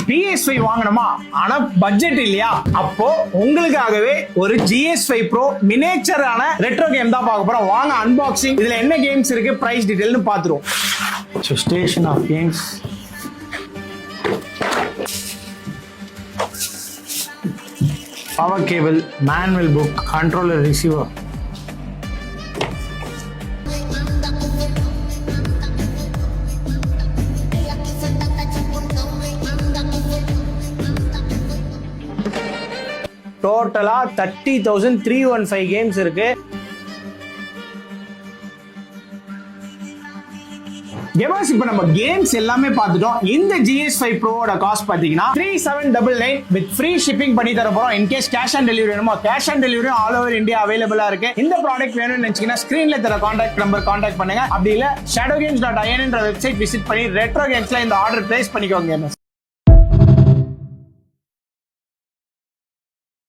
PS5 வாங்கணுமா ஆனா budget இல்லையா? அப்போ உங்களுக்காகவே ஒரு GS5 Pro மினியேச்சரான ரெட்ரோ கேம் தான் பார்க்க போறோம். வாங்க அன்பாக்சிங், இதுல என்ன கேம்ஸ் இருக்கு, பிரைஸ் டீடைல்னு பாத்துருவோம். So station of games, power cable, manual book, controller, receiver. டோட்டலா 30,315 கேம்ஸ் இருக்கு. இப்ப நம்ம கேம்ஸ் எல்லாமே பார்த்துட்டோம். இந்த GS5 Pro ஓட காஸ்ட் பாத்தீங்கன்னா 3799 வித் ஃப்ரீ ஷிப்பிங் பண்ணி தர போறோம். In case cash on delivery வேணுமா, cash on delivery all over India அவைலபிளா இருக்கு. இந்த ப்ராடக்ட் வேணும்னு நினைச்சீங்கன்னா ஸ்கிரீன்ல தர கான்டாக்ட் நம்பர் கான்டாக்ட் பண்ணுங்க. அப்படி இல்ல shadowgames.in என்ற வெப்சைட் விசிட் பண்ணி ரெட்ரோ கேம்ஸ்ல இந்த ஆர்டர் பிளேஸ் பண்ணிக்கோங்க.